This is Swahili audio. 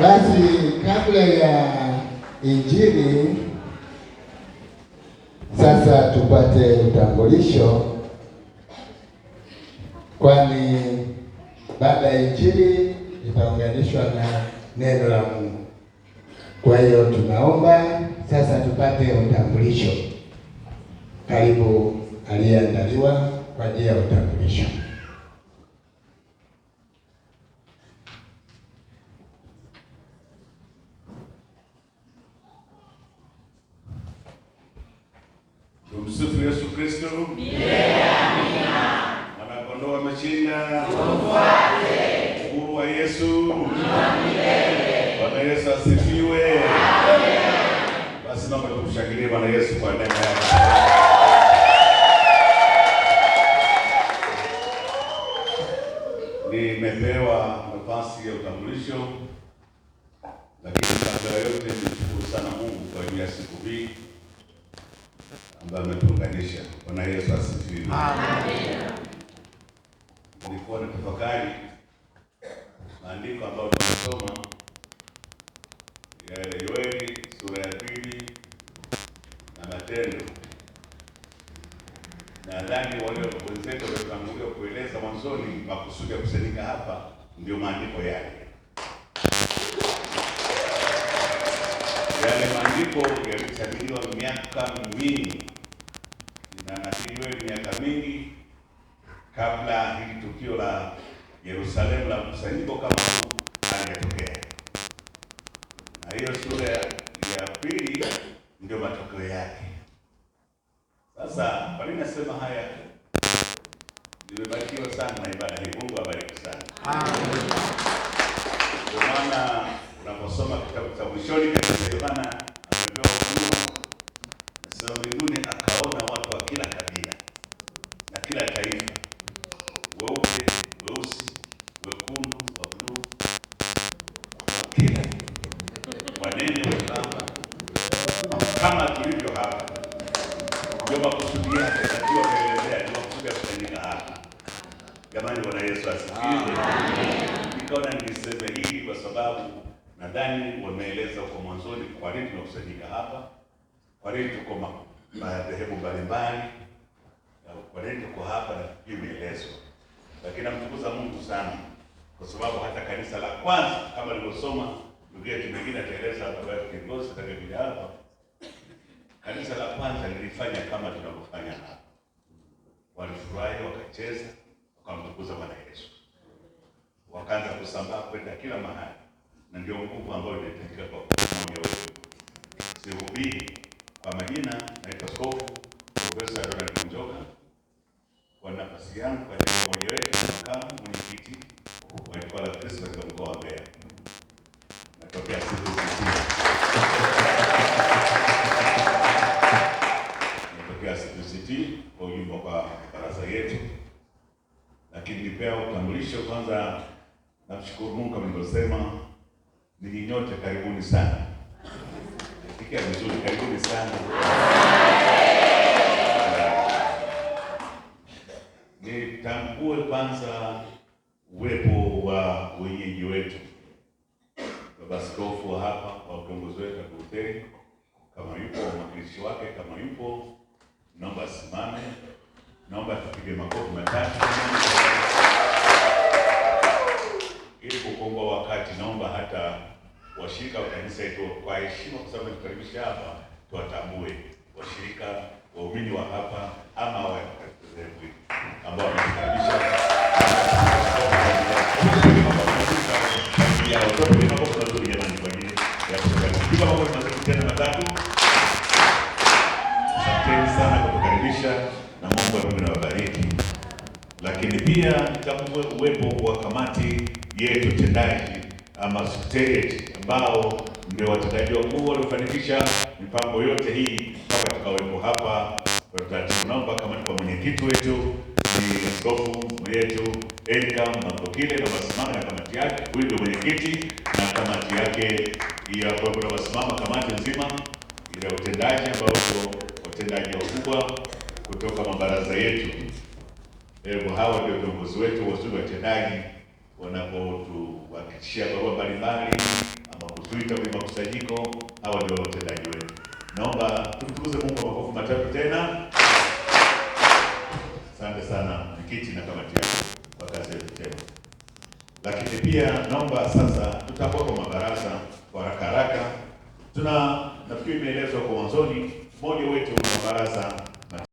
Basi kabla ya Injili sasa tupate utambulisho, kwani baada ya Injili itaunganishwa na neno la Mungu. Kwa hiyo tunaomba sasa tupate utambulisho. Karibu aliyeandaliwa kwa ajili ya utambulisho. Tumsifu Yesu Kristo. Amina. Mwanakondoo ameshinda. Tumfuate. Uhuru wa Yesu. Milele. Bwana Yesu asifiwe. Amen. Basi naomba tumshangilie Bwana Yesu kwa neema yake. Nimepewa nafasi ya utambulisho, lakini kabla ya yote nishukuru sana Mungu kwa ajili ya siku hii ambayo ametuunganisha. Bwana Yesu asifiwe. Amen. Nilikuwa na tafakari maandiko ambayo tunasoma ya Yoeli sura ya 2 na Matendo. Nadhani wale wenzetu waliotangulia kueleza mwanzoni makusudi ya kusanyika hapa ndio maandiko yale. Yale maandiko yalitabiriwa miaka mingi, na nafikiri miaka mingi kabla hili tukio la Yerusalemu la mkusanyiko kama huu halijatokea. Na hiyo sura ya 2 ndio matokeo yake. Sasa kwa nini nasema haya? Nimebarikiwa sana na ibada hii. Mungu abariki sana. Amen. Kwa maana unaposoma kitabu cha mwishoni kabisa, Yohana amepewa ufunuo. Nasema mbinguni akaona watu wa kila kabila na kila taifa, weupe, weusi, wekundu, wa bluu, wa kila wanene wembamba kama tulivyo hapa. Ndio makusudi yake, ndio ameelezea ndio makusudi ya kusanyika hapa. Jamani, Bwana Yesu asifiwe. Nikaona niseme hili kwa sababu nadhani wameeleza kwa mwanzoni kwa nini tunakusanyika hapa, kwa nini tuko madhehebu mbalimbali, kwa nini tuko hapa, na imeelezwa. Lakini namtukuza Mungu sana kwa sababu hata kanisa la kwanza kama nilivyosoma, ndugu yetu mwingine ataeleza baba yake kiongozi atakayekuja hapa, kanisa la kwanza lilifanya kama tunavyofanya hapa. Walifurahi, wakacheza, wakamtukuza Bwana Yesu, wakaanza kusambaa kwenda kila mahali, na ndio nguvu ambayo inahitajika kwa mmoja wetu. Sihubiri kwa majina, naitwa Askofu Profesa Ronald Njoka. Kwa nafasi yangu katika mmoja wetu ni makamu mwenyekiti wa Jukwaa la Kristo katika mkoa wa Mbeya. Natokea CCT. Natokea CCT kwa ujumbe kwa baraza yetu. Lakini nilipewa utambulisho kwanza. Namshukuru Mungu kama nilivyosema, ninyi nyote karibuni sana. Sikia vizuri, karibuni sana. Nitambue kwanza uwepo wa wenyeji wetu, baba askofu wa hapa, kwa kiongozi wetu Akuteri, kama yupo mwakilishi wake, kama yupo naomba simame, naomba tupige makofi matatu ili kukomboa wakati. Naomba hata washirika wa kanisa yetu kwa heshima, kwa sababu tukaribisha hapa, tuwatambue washirika waumini wa hapa ama wa ambao wanakaribisha ya watoto ni mambo mazuri jamani, kwa ajili ya kukaribisha mambo mazuri tena matatu. Asanteni sana kwa kukaribisha na Mungu awabariki. Lakini pia nitambue uwepo wa kamati yetu tendaji ama secretariat, ambao ndio watendaji wakuu waliofanikisha mipango yote hii mpaka tukawepo hapa kwa taratibu. Naomba kama ni kwa mwenyekiti wetu ni askofu wetu Edgar Mapokile na wasimama na kamati yake. Huyu ndio mwenyekiti na kamati yake ya kwa kuna wasimama kamati nzima ile utendaji, ambao ndio watendaji wakubwa kutoka mabaraza yetu. Hawa ndio viongozi wetu wazuri watendaji wanapotuhakikishia barua mbalimbali tuita kwenye makusanyiko, hawa ndio watendaji wetu. Naomba tumtukuze Mungu kwa makofi matatu tena. Asante sana mwenyekiti na kamati yako kwa kazi yetu tena. Lakini pia naomba sasa tutambue kwa mabaraza kwa haraka. Nafikiri imeelezwa kwa mwanzoni, mmoja wetu wa mabaraza